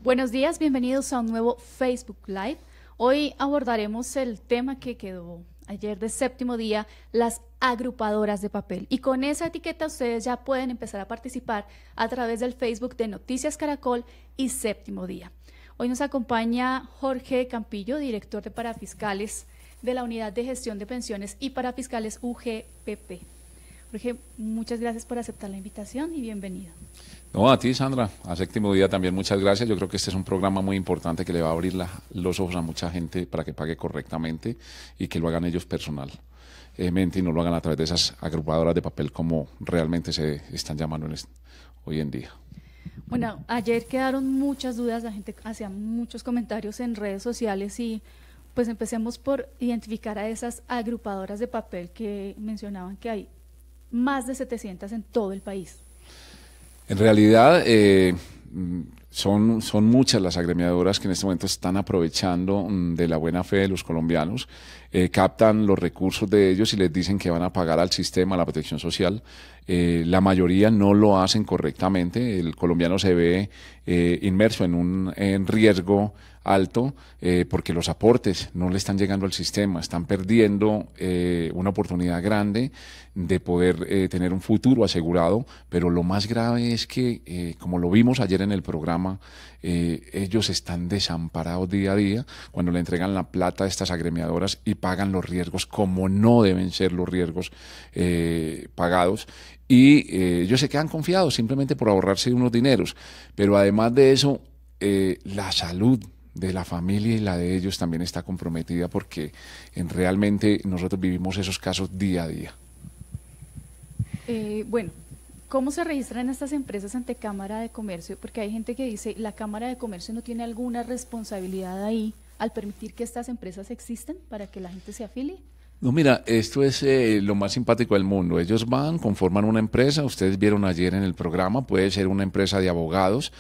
Buenos días, bienvenidos a un nuevo Facebook Live. Hoy abordaremos el tema que quedó ayer de séptimo día, las agrupadoras de papel. Y con esa etiqueta ustedes ya pueden empezar a participar a través del Facebook de Noticias Caracol y Séptimo Día. Hoy nos acompaña Jorge Campillo, director de Parafiscales de la Unidad de Gestión de Pensiones y Parafiscales UGPP. Jorge, muchas gracias por aceptar la invitación y bienvenido. No, a ti, Sandra, a Séptimo Día también muchas gracias. Yo creo que este es un programa muy importante que le va a abrir los ojos a mucha gente para que pague correctamente y que lo hagan ellos personalmente y no lo hagan a través de esas agrupadoras de papel como realmente se están llamando hoy en día. Bueno, ayer quedaron muchas dudas, la gente hacía muchos comentarios en redes sociales y pues empecemos por identificar a esas agrupadoras de papel que mencionaban que hay más de 700 en todo el país. En realidad son muchas las agremiadoras que en este momento están aprovechando de la buena fe de los colombianos, captan los recursos de ellos y les dicen que van a pagar al sistema, a la protección social. La mayoría no lo hacen correctamente, el colombiano se ve inmerso en riesgo alto porque los aportes no le están llegando al sistema, están perdiendo una oportunidad grande de poder tener un futuro asegurado, pero lo más grave es que, como lo vimos ayer en el programa, ellos están desamparados día a día cuando le entregan la plata a estas agremiadoras y pagan los riesgos como no deben ser los riesgos pagados. Y ellos se quedan confiados simplemente por ahorrarse unos dineros, pero además de eso, la salud de la familia y la de ellos también está comprometida porque realmente nosotros vivimos esos casos día a día. Bueno, ¿cómo se registran estas empresas ante Cámara de Comercio? Porque hay gente que dice, ¿la Cámara de Comercio no tiene alguna responsabilidad ahí al permitir que estas empresas existan para que la gente se afilie? No, mira, esto es lo más simpático del mundo. Ellos van, conforman una empresa, ustedes vieron ayer en el programa, puede ser una empresa de abogados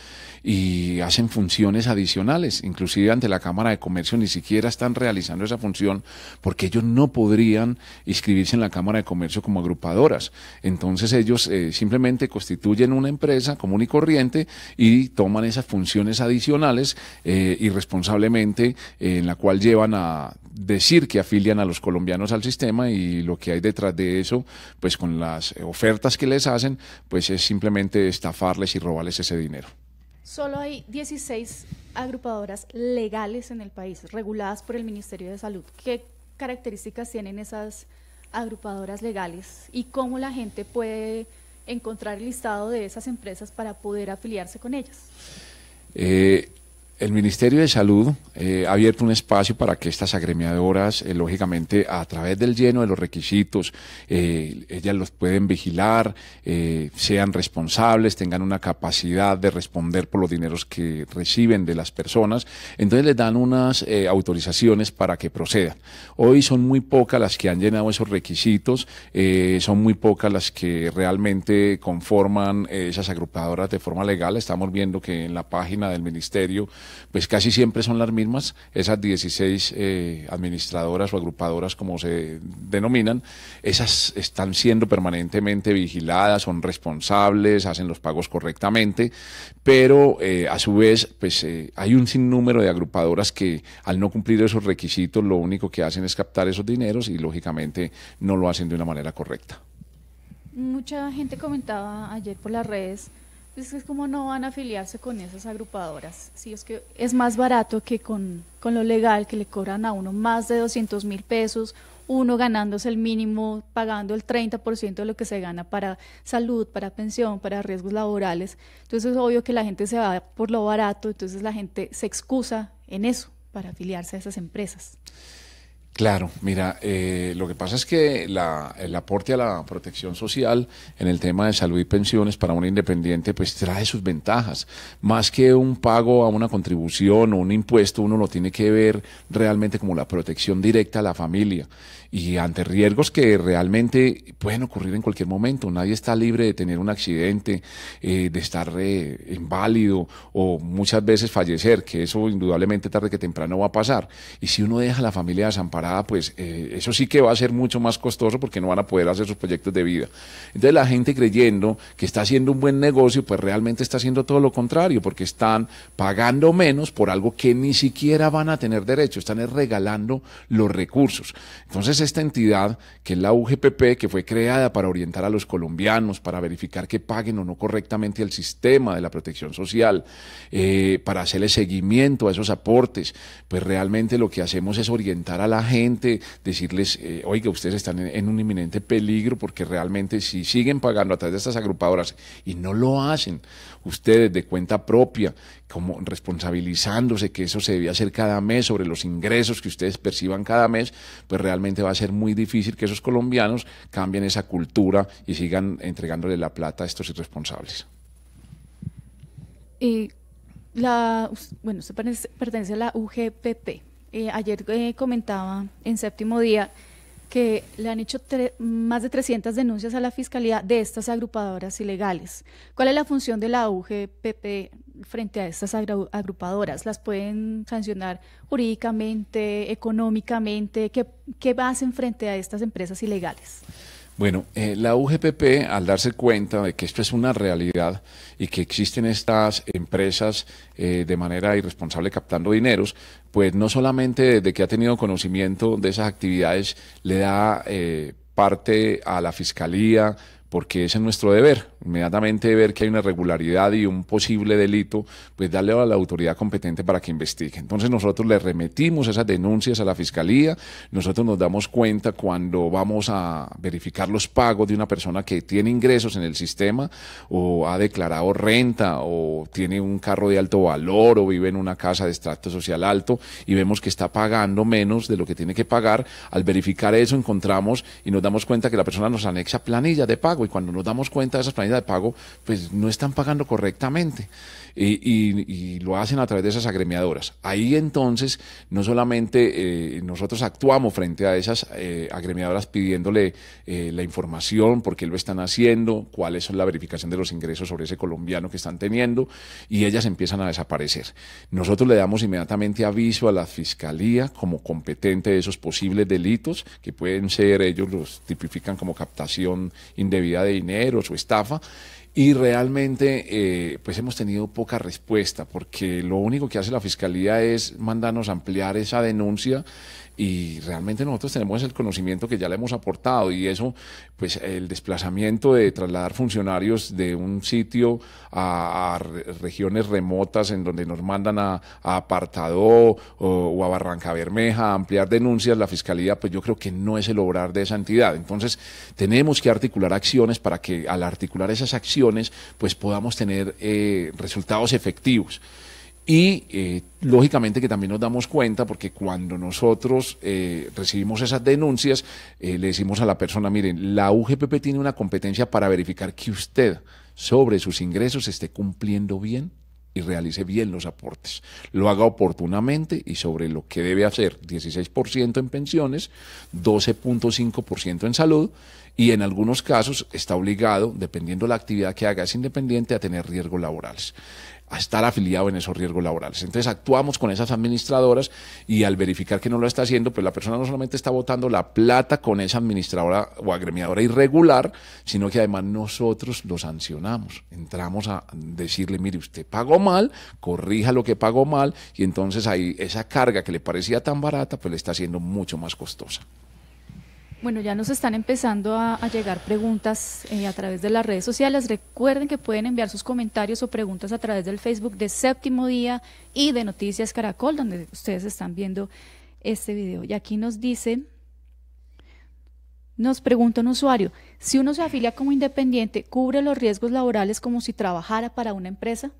y hacen funciones adicionales, inclusive ante la Cámara de Comercio ni siquiera están realizando esa función porque ellos no podrían inscribirse en la Cámara de Comercio como agrupadoras. Entonces ellos simplemente constituyen una empresa común y corriente y toman esas funciones adicionales irresponsablemente en la cual llevan a decir que afilian a los colombianos al sistema y lo que hay detrás de eso, pues con las ofertas que les hacen, pues es simplemente estafarles y robarles ese dinero. Solo hay 16 agrupadoras legales en el país, reguladas por el Ministerio de Salud. ¿Qué características tienen esas agrupadoras legales y cómo la gente puede encontrar el listado de esas empresas para poder afiliarse con ellas? El Ministerio de Salud ha abierto un espacio para que estas agremiadoras, lógicamente, a través del lleno de los requisitos, ellas los pueden vigilar, sean responsables, tengan una capacidad de responder por los dineros que reciben de las personas. Entonces les dan unas autorizaciones para que procedan. Hoy son muy pocas las que han llenado esos requisitos, son muy pocas las que realmente conforman esas agrupadoras de forma legal. Estamos viendo que en la página del Ministerio pues casi siempre son las mismas, esas 16 administradoras o agrupadoras como se denominan, esas están siendo permanentemente vigiladas, son responsables, hacen los pagos correctamente, pero a su vez pues hay un sinnúmero de agrupadoras que al no cumplir esos requisitos lo único que hacen es captar esos dineros y lógicamente no lo hacen de una manera correcta. Mucha gente comentaba ayer por las redes, es como no van a afiliarse con esas agrupadoras, si es que es más barato que con lo legal, que le cobran a uno más de 200.000 pesos, uno ganándose el mínimo, pagando el 30% de lo que se gana para salud, para pensión, para riesgos laborales. Entonces es obvio que la gente se va por lo barato, entonces la gente se excusa en eso para afiliarse a esas empresas. Claro, mira, lo que pasa es que el aporte a la protección social en el tema de salud y pensiones para un independiente pues trae sus ventajas. Más que un pago a una contribución o un impuesto, uno lo tiene que ver realmente como la protección directa a la familia. y ante riesgos que realmente pueden ocurrir en cualquier momento. Nadie está libre de tener un accidente, de estar inválido o muchas veces fallecer, que eso indudablemente tarde que temprano va a pasar. Y si uno deja a la familia desamparada, pues eso sí que va a ser mucho más costoso porque no van a poder hacer sus proyectos de vida. Entonces la gente creyendo que está haciendo un buen negocio, pues realmente está haciendo todo lo contrario, porque están pagando menos por algo que ni siquiera van a tener derecho, están regalando los recursos. Entonces esta entidad, que es la UGPP, que fue creada para orientar a los colombianos, para verificar que paguen o no correctamente el sistema de la protección social, para hacerle seguimiento a esos aportes, pues realmente lo que hacemos es orientar a la gente, decirles, oiga, ustedes están en un inminente peligro, porque realmente si siguen pagando a través de estas agrupadoras y no lo hacen ustedes de cuenta propia, como responsabilizándose que eso se debe hacer cada mes sobre los ingresos que ustedes perciban cada mes, pues realmente va a ser muy difícil que esos colombianos cambien esa cultura y sigan entregándole la plata a estos irresponsables. Bueno, usted pertenece a la UGPP. Ayer comentaba en Séptimo Día que le han hecho más de 300 denuncias a la Fiscalía de estas agrupadoras ilegales. ¿Cuál es la función de la UGPP frente a estas agrupadoras? ¿Las pueden sancionar jurídicamente, económicamente? ¿Qué hacen frente a estas empresas ilegales? Bueno, la UGPP, al darse cuenta de que esto es una realidad y que existen estas empresas de manera irresponsable captando dineros, pues no solamente desde que ha tenido conocimiento de esas actividades le da parte a la Fiscalía, porque ese es nuestro deber, inmediatamente ver que hay una irregularidad y un posible delito, pues darle a la autoridad competente para que investigue. Entonces nosotros le remitimos esas denuncias a la Fiscalía, nosotros nos damos cuenta cuando vamos a verificar los pagos de una persona que tiene ingresos en el sistema o ha declarado renta o tiene un carro de alto valor o vive en una casa de estrato social alto y vemos que está pagando menos de lo que tiene que pagar. Al verificar eso encontramos y nos damos cuenta que la persona nos anexa planillas de pago, y cuando nos damos cuenta de esas planillas de pago, pues no están pagando correctamente y lo hacen a través de esas agremiadoras. Ahí entonces no solamente nosotros actuamos frente a esas agremiadoras pidiéndole la información, por qué lo están haciendo, cuál es la verificación de los ingresos sobre ese colombiano que están teniendo, y ellas empiezan a desaparecer. Nosotros le damos inmediatamente aviso a la Fiscalía como competente de esos posibles delitos, que pueden ser, ellos los tipifican como captación indebida de dineros o estafa, y realmente pues hemos tenido poca respuesta, porque lo único que hace la Fiscalía es mandarnos a ampliar esa denuncia, y realmente nosotros tenemos el conocimiento que ya le hemos aportado, y eso, pues el desplazamiento de trasladar funcionarios de un sitio a regiones remotas en donde nos mandan a Apartadó o a Barranca Bermeja a ampliar denuncias, la Fiscalía, pues yo creo que no es el obrar de esa entidad. Entonces tenemos que articular acciones para que al articular esas acciones pues podamos tener resultados efectivos. Y lógicamente que también nos damos cuenta, porque cuando nosotros recibimos esas denuncias, le decimos a la persona, miren, la UGPP tiene una competencia para verificar que usted sobre sus ingresos esté cumpliendo bien y realice bien los aportes, lo haga oportunamente y sobre lo que debe hacer, 16% en pensiones, 12.5% en salud, y en algunos casos está obligado, dependiendo de la actividad que haga, es independiente, a tener riesgos laborales, a estar afiliado en esos riesgos laborales. Entonces actuamos con esas administradoras, y al verificar que no lo está haciendo, pues la persona no solamente está botando la plata con esa administradora o agremiadora irregular, sino que además nosotros lo sancionamos. Entramos a decirle, mire, usted pagó mal, corrija lo que pagó mal, y entonces ahí esa carga que le parecía tan barata, pues le está haciendo mucho más costosa. Bueno, ya nos están empezando a llegar preguntas a través de las redes sociales. Recuerden que pueden enviar sus comentarios o preguntas a través del Facebook de Séptimo Día y de Noticias Caracol, donde ustedes están viendo este video. Y aquí nos pregunta un usuario, si uno se afilia como independiente, ¿cubre los riesgos laborales como si trabajara para una empresa?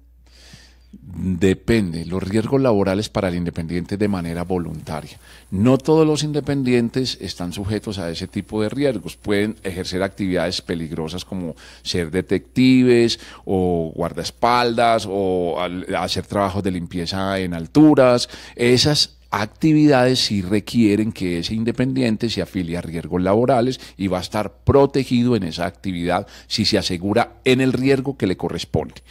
Depende, los riesgos laborales para el independiente de manera voluntaria. No todos los independientes están sujetos a ese tipo de riesgos. Pueden ejercer actividades peligrosas como ser detectives o guardaespaldas o hacer trabajos de limpieza en alturas. Esas actividades sí requieren que ese independiente se afilie a riesgos laborales y va a estar protegido en esa actividad si se asegura en el riesgo que le corresponde.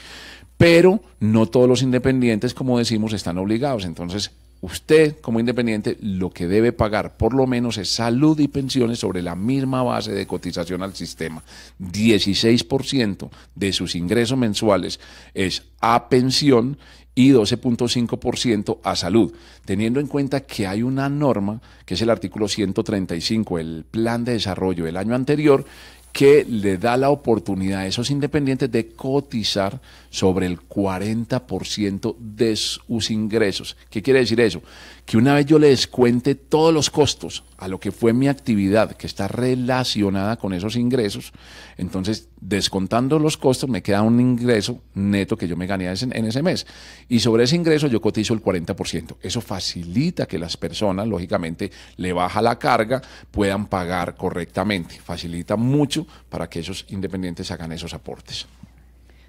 Pero no todos los independientes, como decimos, están obligados. Entonces, usted como independiente lo que debe pagar por lo menos es salud y pensiones sobre la misma base de cotización al sistema. 16% de sus ingresos mensuales es a pensión y 12.5% a salud, teniendo en cuenta que hay una norma, que es el artículo 135, el plan de desarrollo del año anterior, que le da la oportunidad a esos independientes de cotizar sobre el 40% de sus ingresos. ¿Qué quiere decir eso? Que una vez yo le descuente todos los costos a lo que fue mi actividad, que está relacionada con esos ingresos, entonces descontando los costos me queda un ingreso neto que yo me gané en ese mes. Y sobre ese ingreso yo cotizo el 40%. Eso facilita que las personas, lógicamente, le baja la carga, puedan pagar correctamente. Facilita mucho para que esos independientes hagan esos aportes.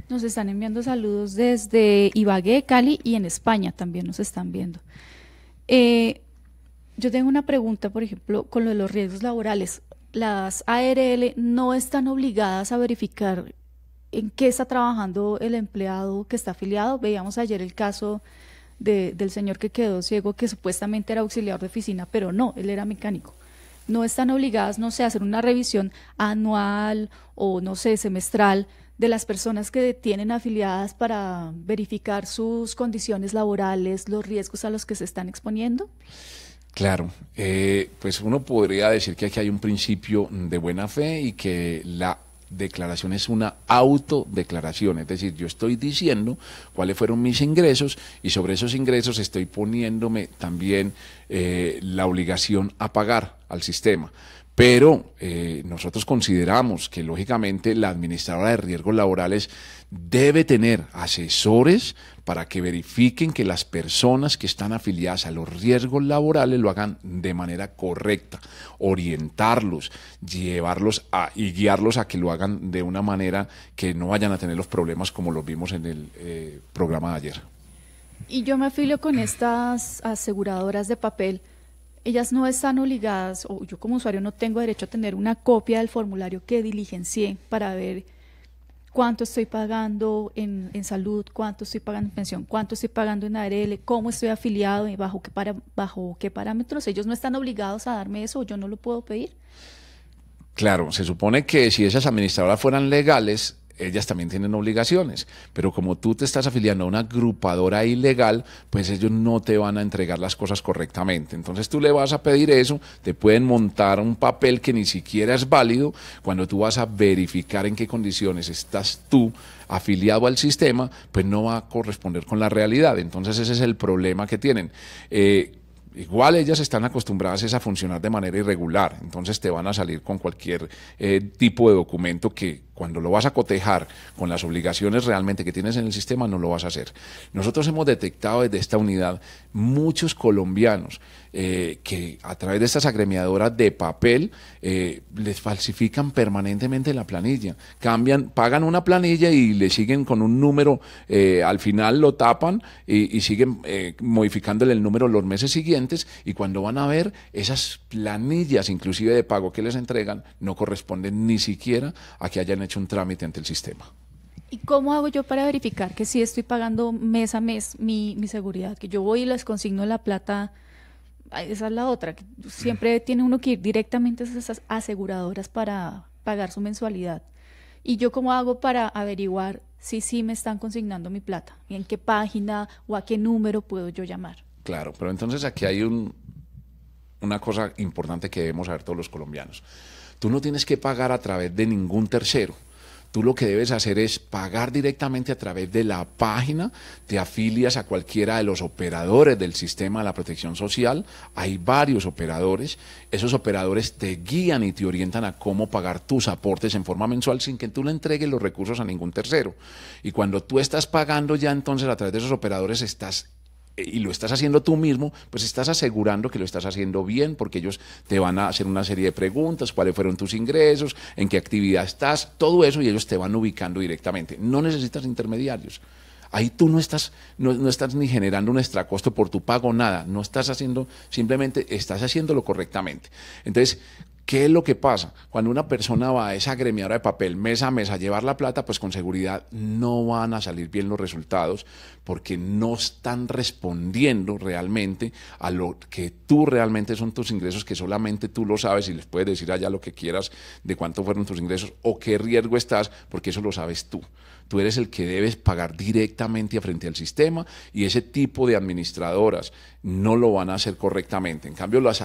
Nos están enviando saludos desde Ibagué, Cali, y en España también nos están viendo. Yo tengo una pregunta, por ejemplo, con lo de los riesgos laborales. Las ARL no están obligadas a verificar en qué está trabajando el empleado que está afiliado. Veíamos ayer el caso del señor que quedó ciego, que supuestamente era auxiliar de oficina, pero no, él era mecánico. No están obligadas, no sé, a hacer una revisión anual o, no sé, semestral de las personas que tienen afiliadas para verificar sus condiciones laborales, los riesgos a los que se están exponiendo. Claro, pues uno podría decir que aquí hay un principio de buena fe y que la declaración es una autodeclaración, es decir, yo estoy diciendo cuáles fueron mis ingresos y sobre esos ingresos estoy poniéndome también la obligación a pagar al sistema. Pero nosotros consideramos que lógicamente la administradora de riesgos laborales debe tener asesores para que verifiquen que las personas que están afiliadas a los riesgos laborales lo hagan de manera correcta, orientarlos, llevarlos y guiarlos a que lo hagan de una manera que no vayan a tener los problemas como los vimos en el programa de ayer. Y yo me afilio con estas aseguradoras de papel. Ellas no están obligadas, o yo como usuario no tengo derecho a tener una copia del formulario que diligencié para ver cuánto estoy pagando en salud, cuánto estoy pagando en pensión, cuánto estoy pagando en ARL, cómo estoy afiliado y bajo qué parámetros. Ellos no están obligados a darme eso, o yo no lo puedo pedir. Claro, se supone que si esas administradoras fueran legales, ellas también tienen obligaciones, pero como tú te estás afiliando a una agrupadora ilegal, pues ellos no te van a entregar las cosas correctamente. Entonces tú le vas a pedir eso, te pueden montar un papel que ni siquiera es válido. Cuando tú vas a verificar en qué condiciones estás tú afiliado al sistema, pues no va a corresponder con la realidad. Entonces ese es el problema que tienen. Igual ellas están acostumbradas a funcionar de manera irregular, entonces te van a salir con cualquier tipo de documento que cuando lo vas a cotejar con las obligaciones realmente que tienes en el sistema no lo vas a hacer. Nosotros hemos detectado desde esta unidad muchos colombianos que a través de estas agremiadoras de papel les falsifican permanentemente la planilla, pagan una planilla y le siguen con un número, al final lo tapan y siguen modificándole el número los meses siguientes, y cuando van a ver esas planillas inclusive de pago que les entregan no corresponden ni siquiera a que hayan hecho un trámite ante el sistema. ¿Y cómo hago yo para verificar que sí estoy pagando mes a mes mi seguridad? Que yo voy y les consigno la plata. Esa es la otra, que siempre tiene uno que ir directamente a esas aseguradoras para pagar su mensualidad. ¿Y yo cómo hago para averiguar si sí me están consignando mi plata? ¿Y en qué página o a qué número puedo yo llamar? Claro, pero entonces aquí hay una cosa importante que debemos saber todos los colombianos. Tú no tienes que pagar a través de ningún tercero. Tú lo que debes hacer es pagar directamente a través de la página, te afilias a cualquiera de los operadores del sistema de la protección social. Hay varios operadores, esos operadores te guían y te orientan a cómo pagar tus aportes en forma mensual sin que tú le entregues los recursos a ningún tercero. Y cuando tú estás pagando ya entonces a través de esos operadores y lo estás haciendo tú mismo, pues estás asegurando que lo estás haciendo bien, porque ellos te van a hacer una serie de preguntas: cuáles fueron tus ingresos, en qué actividad estás, todo eso, y ellos te van ubicando directamente. No necesitas intermediarios. Ahí tú no estás ni generando un extracosto por tu pago, nada. No estás haciendo, simplemente estás haciéndolo correctamente. Entonces, ¿qué es lo que pasa? Cuando una persona va a esa agremiadora de papel mes a mes a llevar la plata, pues con seguridad no van a salir bien los resultados porque no están respondiendo realmente a lo que tú realmente son tus ingresos, que solamente tú lo sabes y les puedes decir allá lo que quieras de cuánto fueron tus ingresos o qué riesgo estás, porque eso lo sabes tú. Tú eres el que debes pagar directamente frente al sistema y ese tipo de administradoras no lo van a hacer correctamente. En cambio, las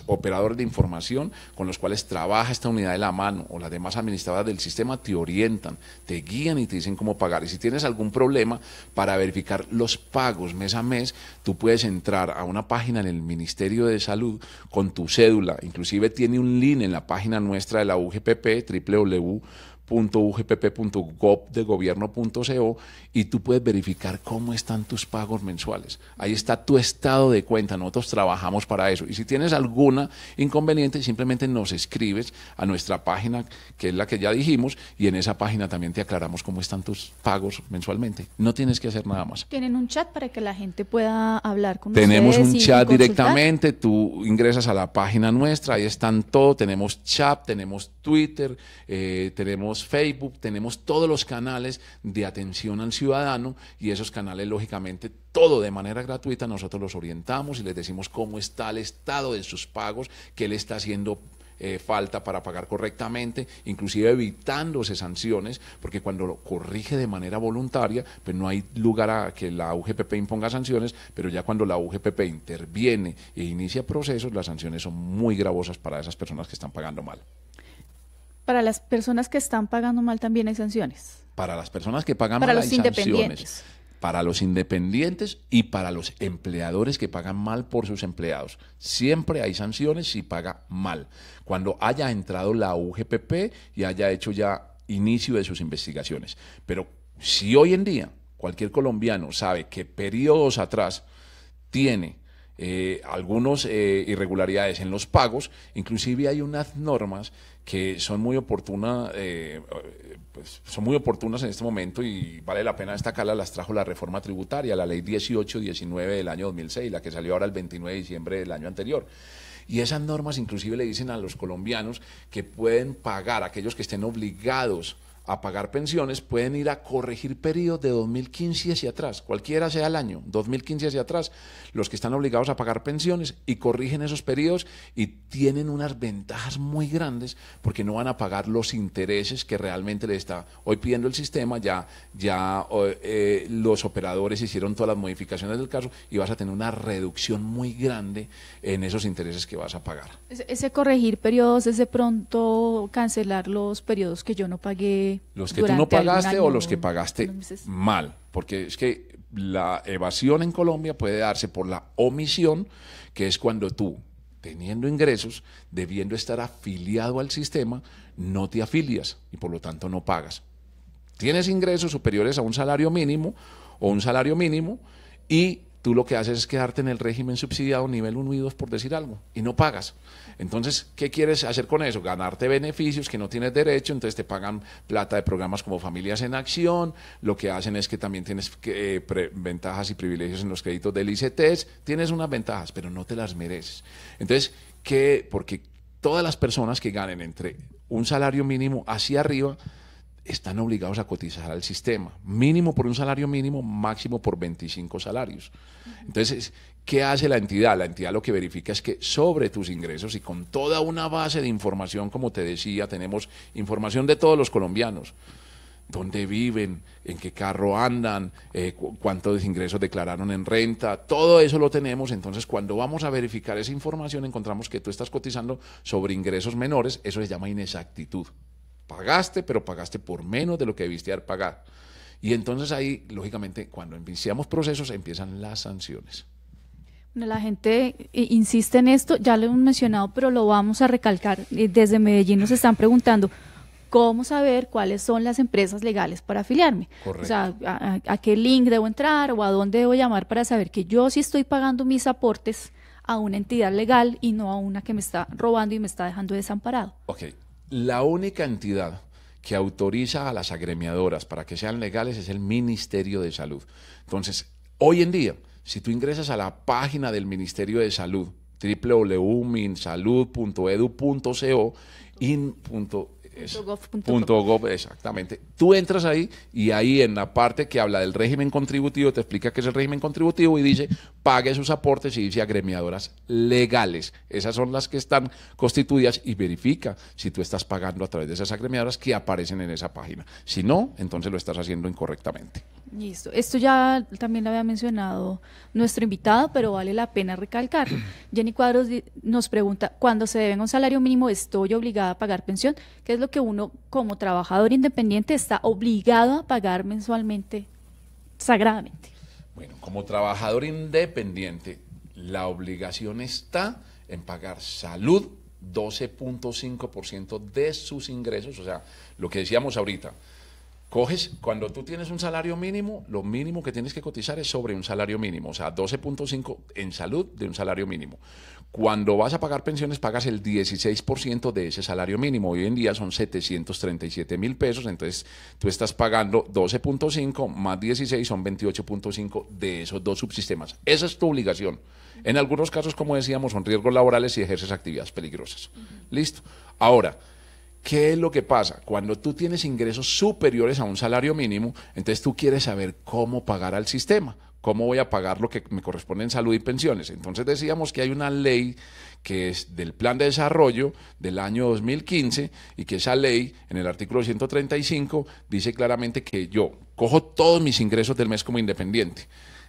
operadoras de información con los cuales trabaja esta unidad de la mano o las demás administradoras del sistema te orientan, te guían y te dicen cómo pagar. Y si tienes algún problema para verificar los pagos mes a mes, tú puedes entrar a una página en el Ministerio de Salud con tu cédula. Inclusive tiene un link en la página nuestra de la UGPP, www.ugpp.gov.co, y tú puedes verificar cómo están tus pagos mensuales. Ahí está tu estado de cuenta, nosotros trabajamos para eso. Y si tienes alguna inconveniente, simplemente nos escribes a nuestra página, que es la que ya dijimos, y en esa página también te aclaramos cómo están tus pagos mensualmente. No tienes que hacer nada más. ¿Tienen un chat para que la gente pueda hablar con Tenemos ustedes? Un chat directamente, tú ingresas a la página nuestra, ahí están todo, tenemos chat, tenemos Twitter, tenemos Facebook, tenemos todos los canales de atención al ciudadano y esos canales, lógicamente, todo de manera gratuita, nosotros los orientamos y les decimos cómo está el estado de sus pagos, qué le está haciendo falta para pagar correctamente, inclusive evitándose sanciones, porque cuando lo corrige de manera voluntaria, pues no hay lugar a que la UGPP imponga sanciones, pero ya cuando la UGPP interviene e inicia procesos, las sanciones son muy gravosas para esas personas que están pagando mal. Para las personas que están pagando mal también hay sanciones. Para las personas que pagan mal hay sanciones. Para los independientes. Para los independientes y para los empleadores que pagan mal por sus empleados. Siempre hay sanciones si paga mal. Cuando haya entrado la UGPP y haya hecho ya inicio de sus investigaciones. Pero si hoy en día cualquier colombiano sabe que periodos atrás tiene algunas irregularidades en los pagos, inclusive hay unas normas que son muy oportunas, pues son muy oportunas en este momento y vale la pena destacarlas. Las trajo la reforma tributaria, la ley 1819 del año 2006, la que salió ahora el 29 de diciembre del año anterior. Y esas normas inclusive le dicen a los colombianos que pueden pagar, aquellos que estén obligados a pagar pensiones, pueden ir a corregir periodos de 2015 hacia atrás, cualquiera sea el año, 2015 hacia atrás, los que están obligados a pagar pensiones y corrigen esos periodos y tienen unas ventajas muy grandes porque no van a pagar los intereses que realmente le está hoy pidiendo el sistema. Los operadores hicieron todas las modificaciones del caso y vas a tener una reducción muy grande en esos intereses que vas a pagar. Ese corregir periodos es de pronto cancelar los periodos que yo no pagué. Los que tú no pagaste o los que pagaste mal, porque es que la evasión en Colombia puede darse por la omisión, que es cuando tú, teniendo ingresos, debiendo estar afiliado al sistema, no te afilias y por lo tanto no pagas. Tienes ingresos superiores a un salario mínimo o un salario mínimo y tú lo que haces es quedarte en el régimen subsidiado nivel 1 y 2, por decir algo, y no pagas. Entonces, ¿qué quieres hacer con eso? Ganarte beneficios que no tienes derecho, entonces te pagan plata de programas como Familias en Acción, lo que hacen es que también tienes ventajas y privilegios en los créditos del ICETEX, tienes unas ventajas, pero no te las mereces. Entonces, porque todas las personas que ganen entre un salario mínimo hacia arriba, están obligados a cotizar al sistema, mínimo por un salario mínimo, máximo por 25 salarios. Entonces, ¿qué hace la entidad? La entidad lo que verifica es que sobre tus ingresos y con toda una base de información, como te decía, tenemos información de todos los colombianos, dónde viven, en qué carro andan, cuántos ingresos declararon en renta, todo eso lo tenemos. Entonces, cuando vamos a verificar esa información, encontramos que tú estás cotizando sobre ingresos menores, eso se llama inexactitud. Pagaste, pero pagaste por menos de lo que debiste haber pagado. Y entonces ahí, lógicamente, cuando iniciamos procesos, empiezan las sanciones. Bueno, la gente insiste en esto, ya lo hemos mencionado, pero lo vamos a recalcar. Desde Medellín nos están preguntando, ¿cómo saber cuáles son las empresas legales para afiliarme? Correcto. O sea, ¿a qué link debo entrar o a dónde debo llamar para saber que yo sí estoy pagando mis aportes a una entidad legal y no a una que me está robando y me está dejando desamparado? Ok. La única entidad que autoriza a las agremiadoras para que sean legales es el Ministerio de Salud. Entonces, hoy en día, si tú ingresas a la página del Ministerio de Salud, www.minsalud.edu.co, .gov, exactamente. Tú entras ahí y ahí en la parte que habla del régimen contributivo te explica qué es el régimen contributivo y dice pague sus aportes y dice agremiadoras legales. Esas son las que están constituidas y verifica si tú estás pagando a través de esas agremiadoras que aparecen en esa página. Si no, entonces lo estás haciendo incorrectamente. Listo. Esto ya también lo había mencionado nuestro invitado, pero vale la pena recalcar. Jenny Cuadros nos pregunta, ¿cuándo se debe un salario mínimo estoy obligada a pagar pensión? ¿Qué es lo que uno como trabajador independiente está obligado a pagar mensualmente, sagradamente? Bueno, como trabajador independiente, la obligación está en pagar salud 12.5% de sus ingresos, o sea, lo que decíamos ahorita. Coges, cuando tú tienes un salario mínimo, lo mínimo que tienes que cotizar es sobre un salario mínimo, o sea, 12.5 en salud de un salario mínimo. Cuando vas a pagar pensiones, pagas el 16% de ese salario mínimo. Hoy en día son 737.000 pesos, entonces tú estás pagando 12.5 más 16 son 28.5 de esos dos subsistemas. Esa es tu obligación. En algunos casos, como decíamos, son riesgos laborales si ejerces actividades peligrosas. ¿Listo? Ahora, ¿qué es lo que pasa? Cuando tú tienes ingresos superiores a un salario mínimo, entonces tú quieres saber cómo pagar al sistema, cómo voy a pagar lo que me corresponde en salud y pensiones. Entonces decíamos que hay una ley que es del Plan de Desarrollo del año 2015 y que esa ley, en el artículo 135, dice claramente que yo cojo todos mis ingresos del mes como independiente,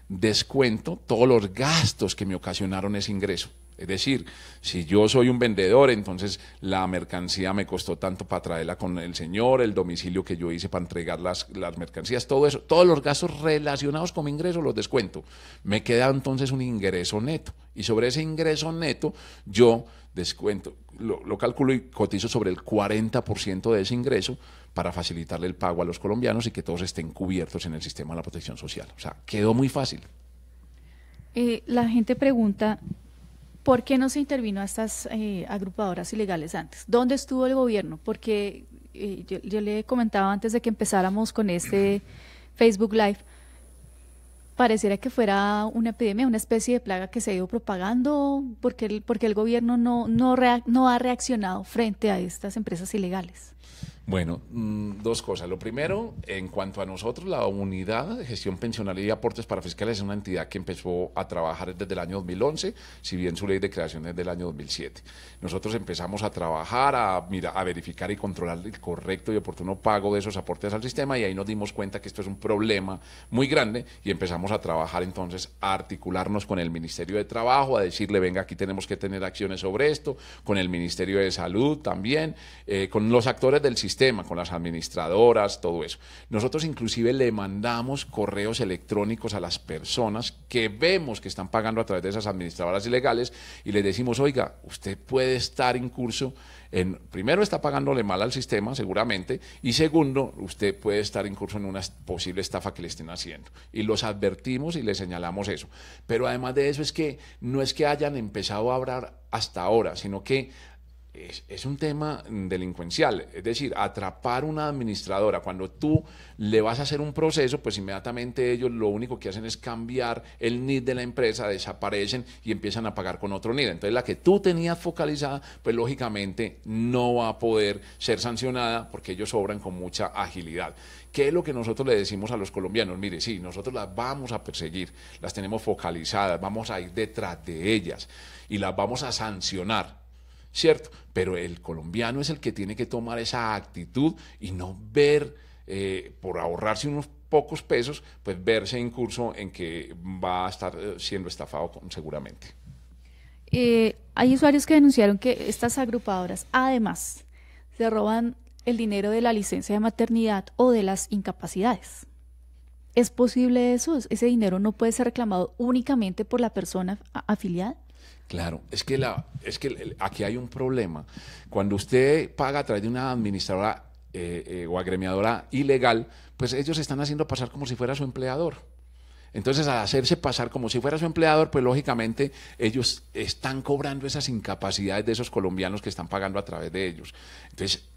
descuento todos los gastos que me ocasionaron ese ingreso. Es decir, si yo soy un vendedor, entonces la mercancía me costó tanto para traerla con el señor, el domicilio que yo hice para entregar las mercancías, todo eso, todos los gastos relacionados con mi ingreso los descuento. Me queda entonces un ingreso neto y sobre ese ingreso neto yo descuento, lo calculo y cotizo sobre el 40% de ese ingreso para facilitarle el pago a los colombianos y que todos estén cubiertos en el sistema de la protección social. O sea, quedó muy fácil. La gente pregunta, ¿por qué no se intervino a estas agrupadoras ilegales antes? ¿Dónde estuvo el gobierno? Porque yo le comentaba antes de que empezáramos con este Facebook Live, pareciera que fuera una epidemia, una especie de plaga que se ha ido propagando, porque el gobierno no ha reaccionado frente a estas empresas ilegales. Bueno, dos cosas. Lo primero, en cuanto a nosotros, la Unidad de Gestión Pensional y Aportes para Fiscales es una entidad que empezó a trabajar desde el año 2011, si bien su ley de creación es del año 2007. Nosotros empezamos a trabajar, a verificar y controlar el correcto y oportuno pago de esos aportes al sistema y ahí nos dimos cuenta que esto es un problema muy grande y empezamos a trabajar entonces, a articularnos con el Ministerio de Trabajo, a decirle, venga, aquí tenemos que tener acciones sobre esto, con el Ministerio de Salud también, con los actores del sistema, con las administradoras, todo eso. Nosotros inclusive le mandamos correos electrónicos a las personas que vemos que están pagando a través de esas administradoras ilegales y les decimos, oiga, usted puede estar incurso en, primero está pagándole mal al sistema seguramente y segundo, usted puede estar incurso en una posible estafa que le estén haciendo y los advertimos y les señalamos eso. Pero además de eso es que no es que hayan empezado a hablar hasta ahora, sino que es un tema delincuencial, es decir, atrapar una administradora. Cuando tú le vas a hacer un proceso, pues inmediatamente ellos lo único que hacen es cambiar el NID de la empresa, desaparecen y empiezan a pagar con otro NID. Entonces la que tú tenías focalizada, pues lógicamente no va a poder ser sancionada porque ellos obran con mucha agilidad. ¿Qué es lo que nosotros le decimos a los colombianos? Mire, sí, nosotros las vamos a perseguir, las tenemos focalizadas, vamos a ir detrás de ellas y las vamos a sancionar. ¿Cierto? Pero el colombiano es el que tiene que tomar esa actitud y no ver, por ahorrarse unos pocos pesos, pues verse incurso en que va a estar siendo estafado seguramente. Hay usuarios que denunciaron que estas agrupadoras, además, se roban el dinero de la licencia de maternidad o de las incapacidades. ¿Es posible eso? ¿Ese dinero no puede ser reclamado únicamente por la persona afiliada? Claro, es que aquí hay un problema. Cuando usted paga a través de una administradora o agremiadora ilegal, pues ellos están haciendo pasar como si fuera su empleador. Entonces, al hacerse pasar como si fuera su empleador, pues lógicamente ellos están cobrando esas incapacidades de esos colombianos que están pagando a través de ellos. Entonces,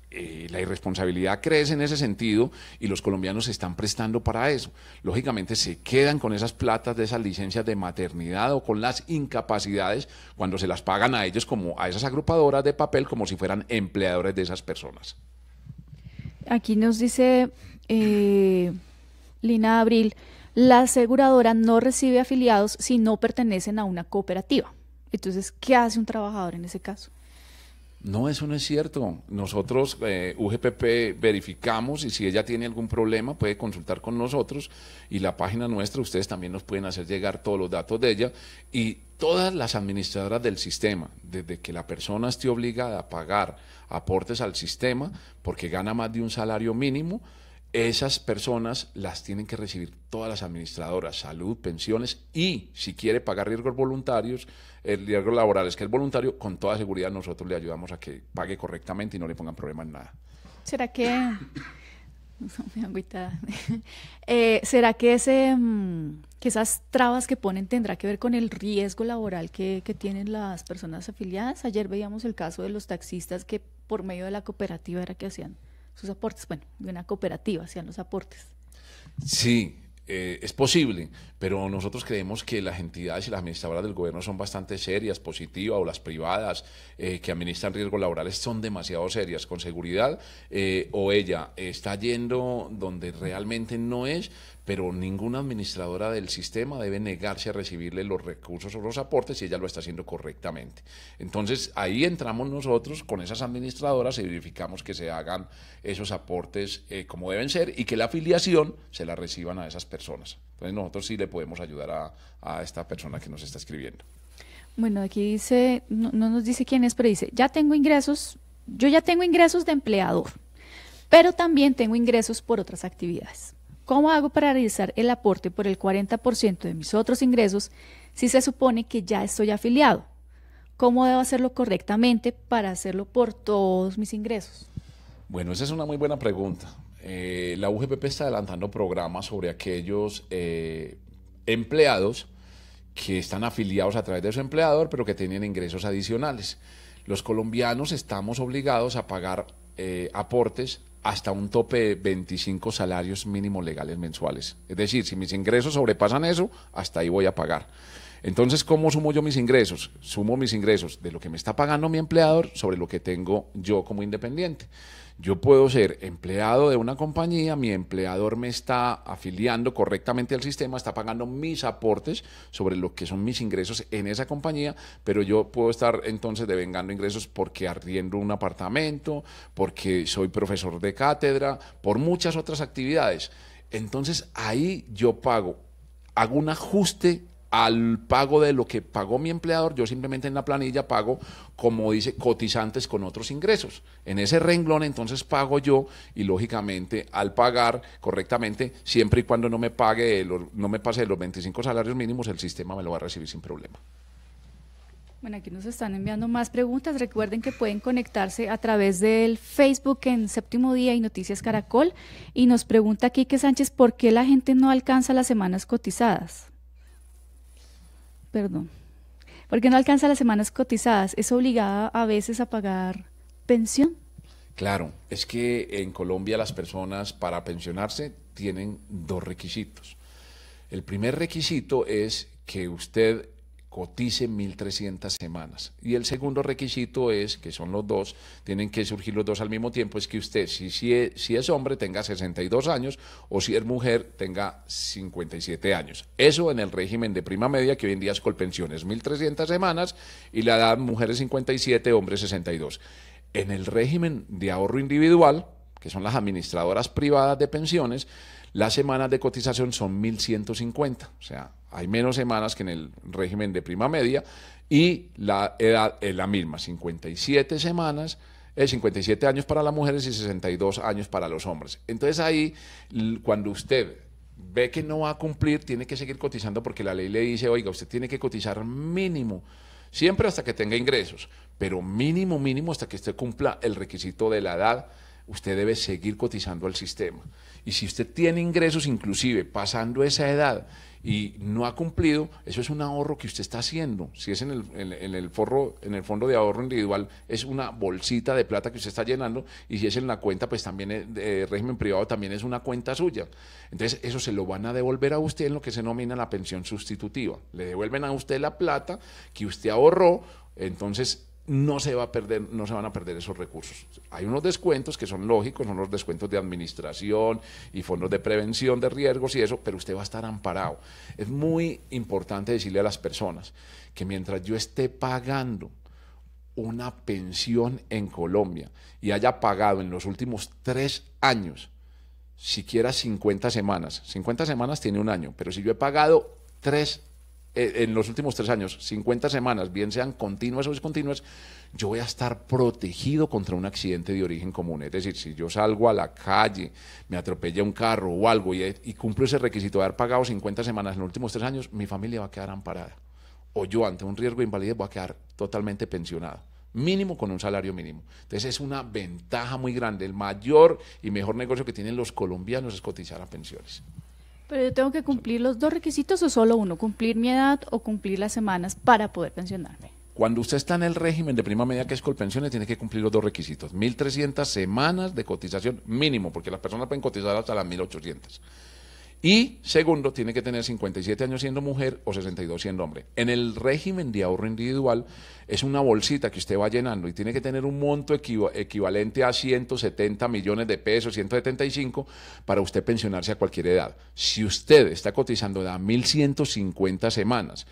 la irresponsabilidad crece en ese sentido y los colombianos se están prestando para eso. Lógicamente se quedan con esas platas de esas licencias de maternidad o con las incapacidades cuando se las pagan a ellos, como a esas agrupadoras de papel, como si fueran empleadores de esas personas. Aquí nos dice Lina Abril, la aseguradora no recibe afiliados si no pertenecen a una cooperativa. Entonces, ¿qué hace un trabajador en ese caso? No, eso no es cierto. Nosotros, UGPP, verificamos y si ella tiene algún problema puede consultar con nosotros y la página nuestra, ustedes también nos pueden hacer llegar todos los datos de ella y todas las administradoras del sistema, desde que la persona esté obligada a pagar aportes al sistema porque gana más de un salario mínimo, esas personas las tienen que recibir todas las administradoras, salud, pensiones y si quiere pagar riesgos voluntarios, riesgos laborales, que es voluntario, con toda seguridad nosotros le ayudamos a que pague correctamente y no le pongan problema en nada. ¿Será que será que que esas trabas que ponen tendrá que ver con el riesgo laboral que tienen las personas afiliadas? Ayer veíamos el caso de los taxistas que por medio de la cooperativa era que hacían sus aportes, bueno, de una cooperativa hacían los aportes. Sí, es posible, pero nosotros creemos que las entidades y las administradoras del gobierno son bastante serias, positivas, o las privadas que administran riesgos laborales son demasiado serias, con seguridad, o ella está yendo donde realmente no es, pero ninguna administradora del sistema debe negarse a recibirle los recursos o los aportes si ella lo está haciendo correctamente. Entonces ahí entramos nosotros con esas administradoras y verificamos que se hagan esos aportes como deben ser y que la afiliación se la reciban a esas personas. Entonces nosotros sí le podemos ayudar a esta persona que nos está escribiendo. Bueno, aquí dice, no nos dice quién es, pero dice, yo ya tengo ingresos de empleador, pero también tengo ingresos por otras actividades. ¿Cómo hago para realizar el aporte por el 40% de mis otros ingresos si se supone que ya estoy afiliado? ¿Cómo debo hacerlo correctamente para hacerlo por todos mis ingresos? Bueno, esa es una muy buena pregunta. La UGPP está adelantando programas sobre aquellos empleados que están afiliados a través de su empleador, pero que tienen ingresos adicionales. Los colombianos estamos obligados a pagar aportes hasta un tope de 25 salarios mínimos legales mensuales. Es decir, si mis ingresos sobrepasan eso, hasta ahí voy a pagar. Entonces, ¿cómo sumo yo mis ingresos? Sumo mis ingresos de lo que me está pagando mi empleador sobre lo que tengo yo como independiente. Yo puedo ser empleado de una compañía, mi empleador me está afiliando correctamente al sistema, está pagando mis aportes sobre lo que son mis ingresos en esa compañía, pero yo puedo estar entonces devengando ingresos porque arriendo un apartamento, porque soy profesor de cátedra, por muchas otras actividades. Entonces ahí yo hago un ajuste al pago de lo que pagó mi empleador, yo simplemente en la planilla pago, como dice, cotizantes con otros ingresos. En ese renglón entonces pago yo y lógicamente al pagar correctamente, siempre y cuando no me pase de los 25 salarios mínimos, el sistema me lo va a recibir sin problema. Bueno, aquí nos están enviando más preguntas. Recuerden que pueden conectarse a través del Facebook en Séptimo Día y Noticias Caracol. Y nos pregunta Quique Sánchez, ¿por qué la gente no alcanza las semanas cotizadas? Perdón. ¿Por qué no alcanza las semanas cotizadas? ¿Es obligada a veces a pagar pensión? Claro, es que en Colombia las personas para pensionarse tienen dos requisitos. El primer requisito es que usted cotice 1.300 semanas. Y el segundo requisito es, que son los dos, tienen que surgir los dos al mismo tiempo, es que usted, si es hombre, tenga 62 años, o si es mujer, tenga 57 años. Eso en el régimen de prima media, que hoy en día es Colpensión, es 1.300 semanas, y la edad mujeres 57, hombres 62. En el régimen de ahorro individual, que son las administradoras privadas de pensiones, las semanas de cotización son 1.150, o sea, hay menos semanas que en el régimen de prima media y la edad es la misma, 57 semanas, 57 años para las mujeres y 62 años para los hombres. Entonces ahí, cuando usted ve que no va a cumplir, tiene que seguir cotizando porque la ley le dice, oiga, usted tiene que cotizar mínimo, siempre hasta que tenga ingresos, pero mínimo hasta que usted cumpla el requisito de la edad, usted debe seguir cotizando al sistema. Y si usted tiene ingresos inclusive pasando esa edad y no ha cumplido, eso es un ahorro que usted está haciendo. Si es en el fondo de ahorro individual, es una bolsita de plata que usted está llenando, y si es en la cuenta, pues también de régimen privado, también es una cuenta suya. Entonces eso se lo van a devolver a usted en lo que se denomina la pensión sustitutiva. Le devuelven a usted la plata que usted ahorró, entonces no se va a perder, no se van a perder esos recursos. Hay unos descuentos que son lógicos, son los descuentos de administración y fondos de prevención de riesgos y eso, pero usted va a estar amparado. Es muy importante decirle a las personas que mientras yo esté pagando una pensión en Colombia y haya pagado en los últimos 3 años, siquiera 50 semanas tiene un año, pero si yo he pagado en los últimos 3 años, 50 semanas, bien sean continuas o discontinuas, yo voy a estar protegido contra un accidente de origen común. Es decir, si yo salgo a la calle, me atropella un carro o algo y cumplo ese requisito de haber pagado 50 semanas en los últimos 3 años, mi familia va a quedar amparada. O yo, ante un riesgo de invalidez, voy a quedar totalmente pensionado, mínimo con un salario mínimo. Entonces es una ventaja muy grande. El mayor y mejor negocio que tienen los colombianos es cotizar a pensiones. Pero yo tengo que cumplir los 2 requisitos o solo uno, cumplir mi edad o cumplir las semanas para poder pensionarme. Cuando usted está en el régimen de prima media que es Colpensiones, tiene que cumplir los 2 requisitos. 1.300 semanas de cotización mínimo, porque las personas pueden cotizar hasta las 1.800. Y segundo, tiene que tener 57 años siendo mujer o 62 siendo hombre. En el régimen de ahorro individual es una bolsita que usted va llenando y tiene que tener un monto equivalente a 170 millones de pesos, 175, para usted pensionarse a cualquier edad. Si usted está cotizando de a 1.150 semanas,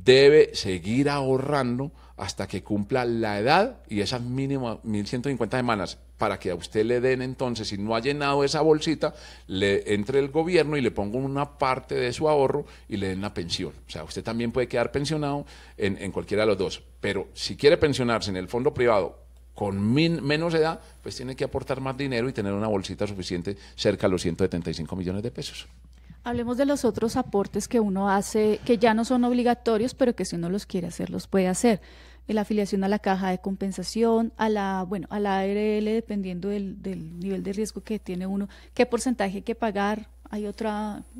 debe seguir ahorrando hasta que cumpla la edad y esas mínimas 1.150 semanas, para que a usted le den entonces, si no ha llenado esa bolsita, le entre el gobierno y le ponga una parte de su ahorro y le den la pensión. O sea, usted también puede quedar pensionado en cualquiera de los dos, pero si quiere pensionarse en el fondo privado con menos edad, pues tiene que aportar más dinero y tener una bolsita suficiente cerca de los 175 millones de pesos. Hablemos de los otros aportes que uno hace, que ya no son obligatorios, pero que si uno los quiere hacer, los puede hacer. La afiliación a la caja de compensación, a la ARL, dependiendo del nivel de riesgo que tiene uno, qué porcentaje hay que pagar, hay otro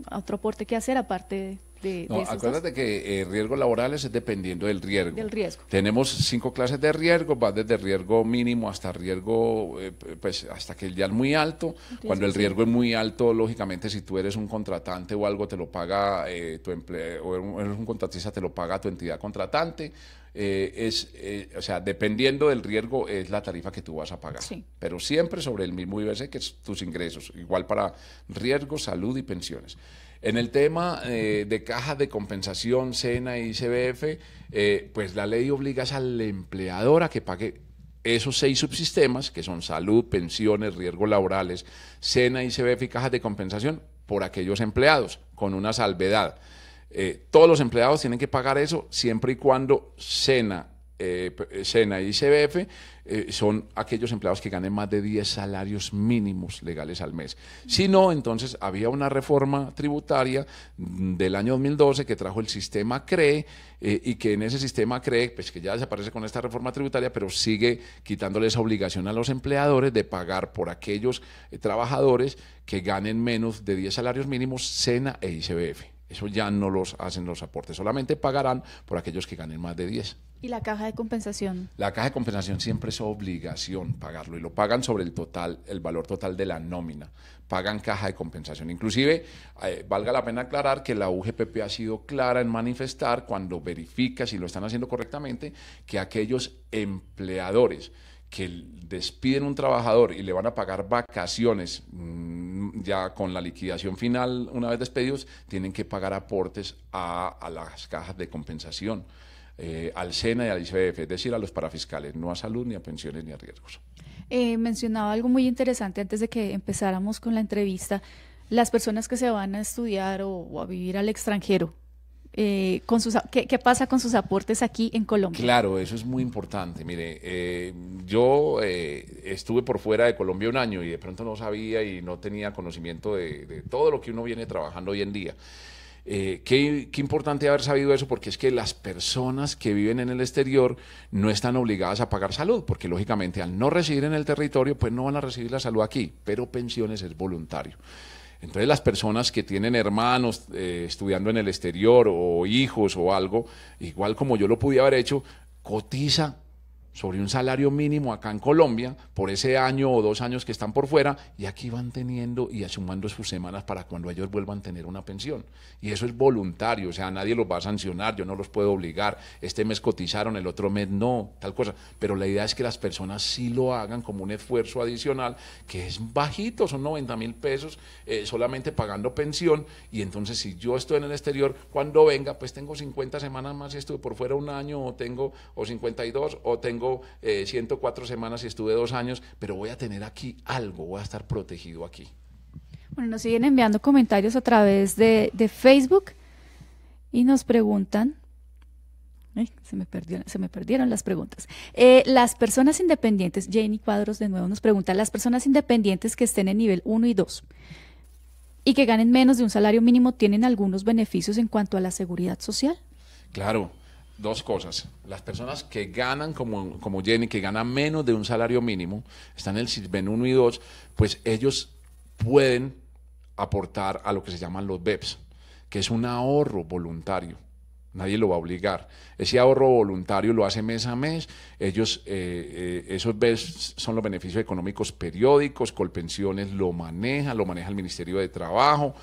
aporte que hacer aparte de no, acuérdate que riesgos laborales es dependiendo del riesgo. Del riesgo. Tenemos 5 clases de riesgo, va desde riesgo mínimo hasta riesgo, pues hasta que ya es muy alto. Cuando el riesgo es muy alto, lógicamente, si tú eres un contratante o algo, te lo paga tu empleo, o eres un contratista, te lo paga tu entidad contratante. O sea, dependiendo del riesgo es la tarifa que tú vas a pagar, sí, pero siempre sobre el mismo IBC que es tus ingresos, igual para riesgo, salud y pensiones. En el tema de cajas de compensación, SENA y CBF, pues la ley obliga a la empleadora que pague esos 6 subsistemas, que son salud, pensiones, riesgos laborales, SENA y CBF y cajas de compensación, por aquellos empleados, con una salvedad. Todos los empleados tienen que pagar eso siempre y cuando SENA y CBF son aquellos empleados que ganen más de 10 salarios mínimos legales al mes. Si no, entonces había una reforma tributaria del año 2012 que trajo el sistema CREE y que en ese sistema CREE, pues que ya desaparece con esta reforma tributaria, pero sigue quitándole esa obligación a los empleadores de pagar por aquellos trabajadores que ganen menos de 10 salarios mínimos SENA e ICBF. Eso ya no los hacen los aportes, solamente pagarán por aquellos que ganen más de 10. ¿Y la caja de compensación? La caja de compensación siempre es obligación pagarlo y lo pagan sobre el total, el valor total de la nómina. Pagan caja de compensación. Inclusive, valga la pena aclarar que la UGPP ha sido clara en manifestar, cuando verifica si lo están haciendo correctamente, que aquellos empleadores que despiden un trabajador y le van a pagar vacaciones ya con la liquidación final, una vez despedidos, tienen que pagar aportes a las cajas de compensación, al SENA y al ICBF, es decir, a los parafiscales, no a salud, ni a pensiones, ni a riesgos. Mencionaba algo muy interesante antes de que empezáramos con la entrevista, las personas que se van a estudiar o a vivir al extranjero. ¿Qué pasa con sus aportes aquí en Colombia? Claro, eso es muy importante. Mire, yo estuve por fuera de Colombia un año y de pronto no sabía y no tenía conocimiento de todo lo que uno viene trabajando hoy en día. Qué importante haber sabido eso, porque es que las personas que viven en el exterior no están obligadas a pagar salud, porque lógicamente al no residir en el territorio, pues no van a recibir la salud aquí, pero pensiones es voluntario. Entonces las personas que tienen hermanos estudiando en el exterior o hijos o algo, igual como yo lo pude haber hecho, cotiza sobre un salario mínimo acá en Colombia por ese año o 2 años que están por fuera, y aquí van teniendo y sumando sus semanas para cuando ellos vuelvan a tener una pensión. Y eso es voluntario, o sea, nadie los va a sancionar, yo no los puedo obligar, este mes cotizaron, el otro mes no, tal cosa. Pero la idea es que las personas sí lo hagan como un esfuerzo adicional, que es bajito, son 90.000 pesos, solamente pagando pensión, y entonces si yo estoy en el exterior, cuando venga, pues tengo 50 semanas más si estuve por fuera un año, o 52, o tengo 104 semanas si estuve 2 años, pero voy a tener aquí algo, voy a estar protegido aquí. Bueno, nos siguen enviando comentarios a través de Facebook y nos preguntan, se me perdieron las preguntas. Las personas independientes, Jenny Cuadros de nuevo nos pregunta, las personas independientes que estén en nivel 1 y 2 y que ganen menos de un salario mínimo, ¿tienen algunos beneficios en cuanto a la seguridad social? Claro. 2 cosas. Las personas que ganan, como Jenny, que ganan menos de un salario mínimo, están en el SISBEN 1 y 2, pues ellos pueden aportar a lo que se llaman los BEPS, que es un ahorro voluntario. Nadie lo va a obligar. Ese ahorro voluntario lo hace mes a mes. Ellos, esos BEPS son los beneficios económicos periódicos. Colpensiones lo maneja el Ministerio de Trabajo.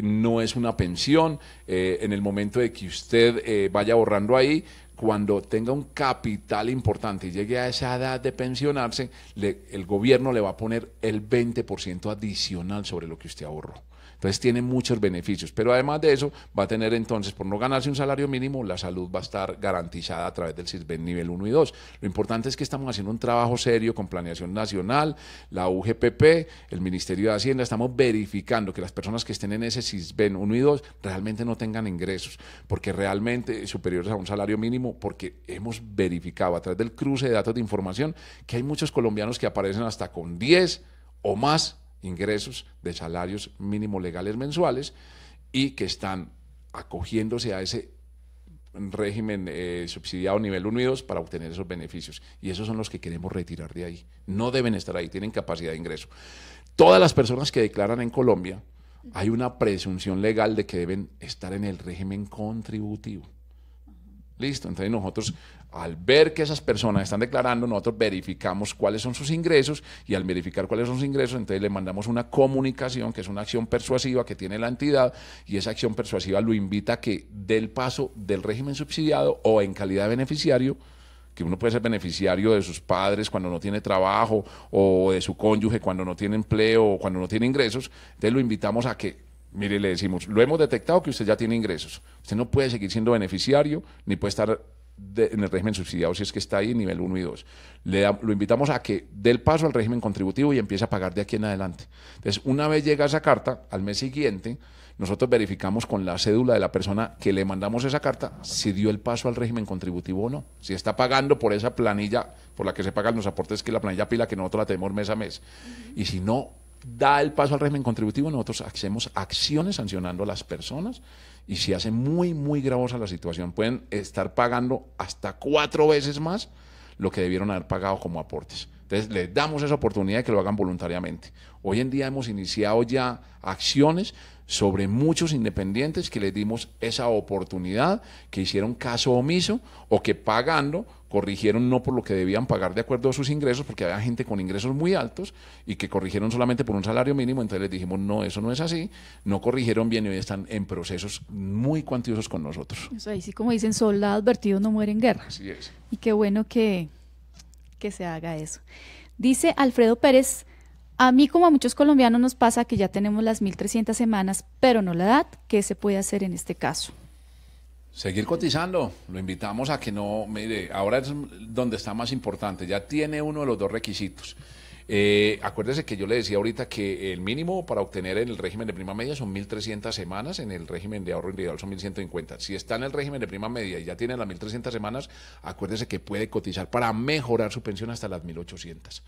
No es una pensión. En el momento de que usted vaya ahorrando ahí, cuando tenga un capital importante y llegue a esa edad de pensionarse, el gobierno le va a poner el 20% adicional sobre lo que usted ahorró. Entonces tiene muchos beneficios, pero además de eso va a tener entonces, por no ganarse un salario mínimo, la salud va a estar garantizada a través del SISBEN nivel 1 y 2. Lo importante es que estamos haciendo un trabajo serio con Planeación Nacional, la UGPP, el Ministerio de Hacienda, estamos verificando que las personas que estén en ese SISBEN 1 y 2 realmente no tengan ingresos, porque realmente superiores a un salario mínimo, porque hemos verificado a través del cruce de datos de información que hay muchos colombianos que aparecen hasta con 10 o más ingresos de salarios mínimos legales mensuales y que están acogiéndose a ese régimen subsidiado nivel 1 y 2 para obtener esos beneficios. Y esos son los que queremos retirar de ahí. No deben estar ahí, tienen capacidad de ingreso. Todas las personas que declaran en Colombia, hay una presunción legal de que deben estar en el régimen contributivo. Listo, entonces nosotros al ver que esas personas están declarando, nosotros verificamos cuáles son sus ingresos y al verificar cuáles son sus ingresos, entonces le mandamos una comunicación que es una acción persuasiva que tiene la entidad y esa acción persuasiva lo invita a que dé el paso del régimen subsidiado o en calidad de beneficiario, que uno puede ser beneficiario de sus padres cuando no tiene trabajo o de su cónyuge cuando no tiene empleo o cuando no tiene ingresos, entonces lo invitamos a que mire, le decimos, lo hemos detectado que usted ya tiene ingresos. Usted no puede seguir siendo beneficiario ni puede estar en el régimen subsidiado si es que está ahí en nivel 1 y 2. Lo invitamos a que dé el paso al régimen contributivo y empiece a pagar de aquí en adelante. Entonces, una vez llega esa carta, al mes siguiente, nosotros verificamos con la cédula de la persona que le mandamos esa carta si dio el paso al régimen contributivo o no. Si está pagando por esa planilla por la que se pagan los aportes, que es la planilla pila que nosotros la tenemos mes a mes. Y si no da el paso al régimen contributivo, nosotros hacemos acciones sancionando a las personas y si hace muy, muy gravosa la situación, pueden estar pagando hasta 4 veces más lo que debieron haber pagado como aportes. Entonces, les damos esa oportunidad de que lo hagan voluntariamente. Hoy en día hemos iniciado ya acciones sobre muchos independientes que les dimos esa oportunidad, que hicieron caso omiso o que pagando corrigieron no por lo que debían pagar de acuerdo a sus ingresos, porque había gente con ingresos muy altos y que corrigieron solamente por un salario mínimo, entonces les dijimos no, eso no es así, no corrigieron bien y hoy están en procesos muy cuantiosos con nosotros. Eso ahí sí, como dicen, soldado advertido no muere en guerra. Así es. Y qué bueno que se haga eso. Dice Alfredo Pérez, a mí como a muchos colombianos nos pasa que ya tenemos las 1.300 semanas, pero no la edad. ¿Qué se puede hacer en este caso? Seguir cotizando, lo invitamos a que no, mire, ahora es donde está más importante, ya tiene uno de los 2 requisitos. Acuérdese que yo le decía ahorita que el mínimo para obtener en el régimen de prima media son 1.300 semanas, en el régimen de ahorro individual son 1.150. Si está en el régimen de prima media y ya tiene las 1.300 semanas, acuérdese que puede cotizar para mejorar su pensión hasta las 1.800.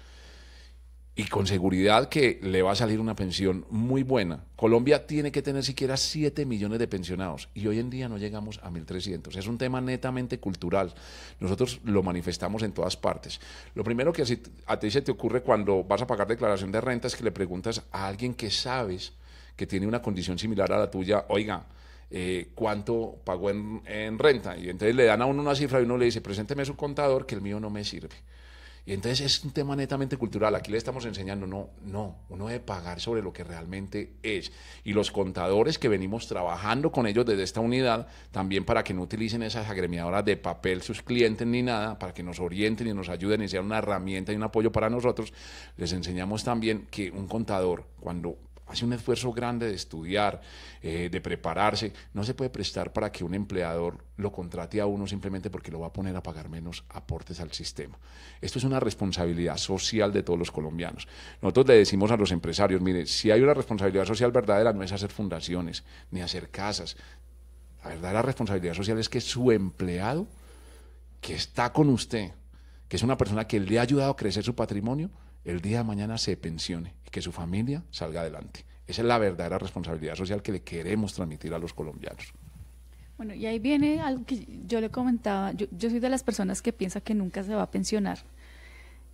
Y con seguridad que le va a salir una pensión muy buena. Colombia tiene que tener siquiera 7 millones de pensionados y hoy en día no llegamos a 1.300. Es un tema netamente cultural. Nosotros lo manifestamos en todas partes. Lo primero que a ti se te ocurre cuando vas a pagar declaración de renta es que le preguntas a alguien que sabes que tiene una condición similar a la tuya, oiga, ¿cuánto pagó en renta? Y entonces le dan a uno una cifra y uno le dice, presénteme su contador que el mío no me sirve. Y entonces es un tema netamente cultural. Aquí le estamos enseñando, uno debe pagar sobre lo que realmente es. Y los contadores que venimos trabajando con ellos desde esta unidad, también para que no utilicen esas agremiadoras de papel sus clientes ni nada, para que nos orienten y nos ayuden y sean una herramienta y un apoyo para nosotros, les enseñamos también que un contador, cuando hace un esfuerzo grande de estudiar, de prepararse, no se puede prestar para que un empleador lo contrate a uno simplemente porque lo va a poner a pagar menos aportes al sistema. Esto es una responsabilidad social de todos los colombianos. Nosotros le decimos a los empresarios, mire, si hay una responsabilidad social verdadera no es hacer fundaciones, ni hacer casas. La verdadera responsabilidad social es que su empleado, que está con usted, que es una persona que le ha ayudado a crecer su patrimonio, el día de mañana se pensione y que su familia salga adelante. Esa es la verdadera responsabilidad social que le queremos transmitir a los colombianos. Bueno, y ahí viene algo que yo le comentaba, yo soy de las personas que piensa que nunca se va a pensionar.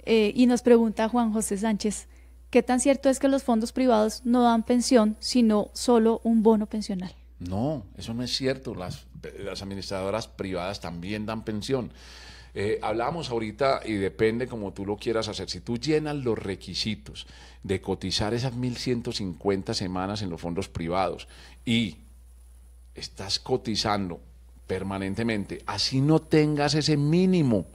Y nos pregunta Juan José Sánchez, ¿qué tan cierto es que los fondos privados no dan pensión, sino solo un bono pensional? No, eso no es cierto. Las administradoras privadas también dan pensión. Hablábamos ahorita y depende como tú lo quieras hacer. Si tú llenas los requisitos de cotizar esas 1.150 semanas en los fondos privados y estás cotizando permanentemente, así no tengas ese mínimo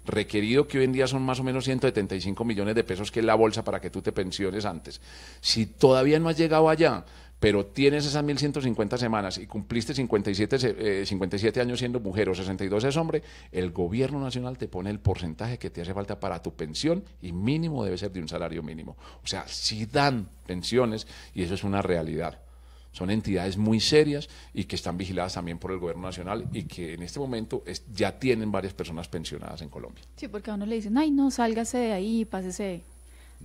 requerido, que hoy en día son más o menos 175 millones de pesos, que es la bolsa para que tú te pensiones antes. Si todavía no has llegado allá, pero tienes esas 1.150 semanas y cumpliste 57 años siendo mujer o 62 es hombre, el gobierno nacional te pone el porcentaje que te hace falta para tu pensión y mínimo debe ser de un salario mínimo. O sea, sí dan pensiones y eso es una realidad. Son entidades muy serias y que están vigiladas también por el gobierno nacional y que en este momento ya tienen varias personas pensionadas en Colombia. Sí, porque a uno le dicen, ay, no, sálgase de ahí, pásese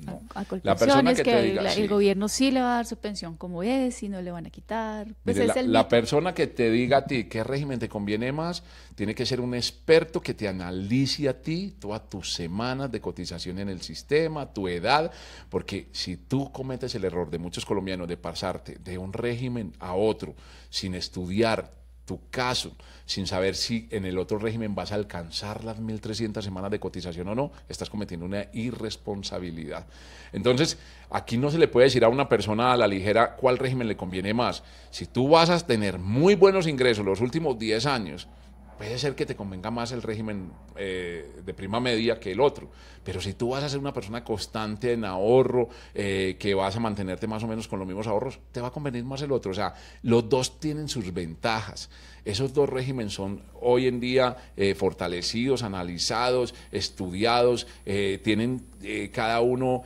no. a La persona que te diga, el gobierno sí le va a dar su pensión como es y no le van a quitar. Pues Mire, es la persona que te diga a ti qué régimen te conviene más, tiene que ser un experto que te analice a ti todas tus semanas de cotización en el sistema, tu edad, porque si tú cometes el error de muchos colombianos de pasarte de un régimen a otro sin estudiar tu caso, sin saber si en el otro régimen vas a alcanzar las 1.300 semanas de cotización o no, estás cometiendo una irresponsabilidad. Entonces, aquí no se le puede decir a una persona a la ligera cuál régimen le conviene más. Si tú vas a tener muy buenos ingresos los últimos 10 años, puede ser que te convenga más el régimen de prima media que el otro, pero si tú vas a ser una persona constante en ahorro, que vas a mantenerte más o menos con los mismos ahorros, te va a convenir más el otro. O sea, los dos tienen sus ventajas. Esos dos regímenes son hoy en día fortalecidos, analizados, estudiados, tienen cada uno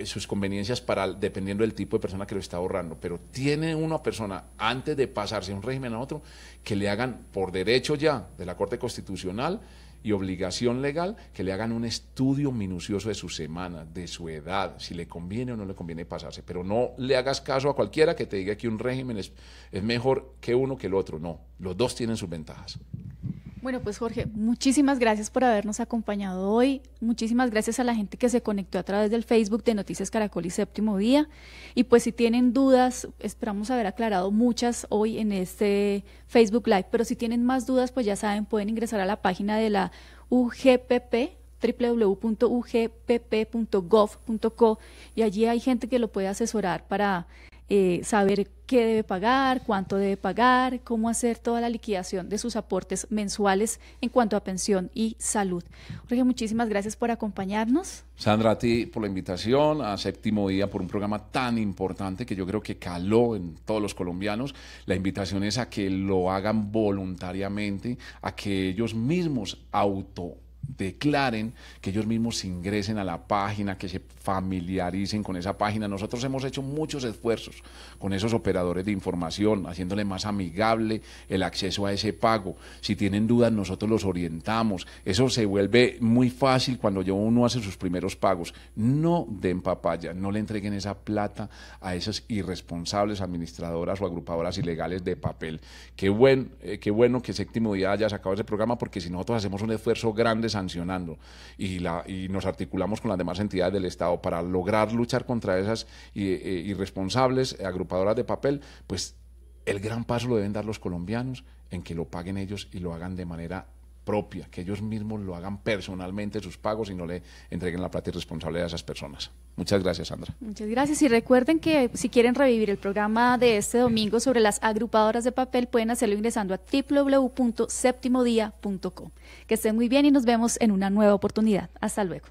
sus conveniencias dependiendo del tipo de persona que lo está ahorrando, pero tiene una persona, antes de pasarse de un régimen a otro, que le hagan por derecho ya de la Corte Constitucional y obligación legal, que le hagan un estudio minucioso de sus semanas, de su edad, si le conviene o no le conviene pasarse, pero no le hagas caso a cualquiera que te diga que un régimen es mejor que uno que el otro, no, los dos tienen sus ventajas. Bueno, pues Jorge, muchísimas gracias por habernos acompañado hoy, muchísimas gracias a la gente que se conectó a través del Facebook de Noticias Caracol y Séptimo Día, y pues si tienen dudas, esperamos haber aclarado muchas hoy en este Facebook Live, pero si tienen más dudas, pues ya saben, pueden ingresar a la página de la UGPP, www.ugpp.gov.co, y allí hay gente que lo puede asesorar para saber qué debe pagar, cuánto debe pagar, cómo hacer toda la liquidación de sus aportes mensuales en cuanto a pensión y salud. Jorge, muchísimas gracias por acompañarnos. Sandra, a ti por la invitación, a Séptimo Día por un programa tan importante que yo creo que caló en todos los colombianos. La invitación es a que lo hagan voluntariamente, a que ellos mismos declaren, que ellos mismos ingresen a la página, que se familiaricen con esa página. Nosotros hemos hecho muchos esfuerzos con esos operadores de información, haciéndole más amigable el acceso a ese pago. Si tienen dudas, nosotros los orientamos. Eso se vuelve muy fácil cuando uno hace sus primeros pagos. No den papaya, no le entreguen esa plata a esas irresponsables administradoras o agrupadoras ilegales de papel. Qué bueno que Séptimo Día haya sacado ese programa, porque si nosotros hacemos un esfuerzo grande, sancionando y nos articulamos con las demás entidades del Estado para lograr luchar contra esas irresponsables agrupadoras de papel, pues el gran paso lo deben dar los colombianos en que lo paguen ellos y lo hagan de manera propia, que ellos mismos lo hagan personalmente sus pagos y no le entreguen la plata irresponsable a esas personas. Muchas gracias, Sandra. Muchas gracias, y recuerden que si quieren revivir el programa de este domingo sobre las agrupadoras de papel pueden hacerlo ingresando a www.septimodia.com. Que estén muy bien y nos vemos en una nueva oportunidad. Hasta luego.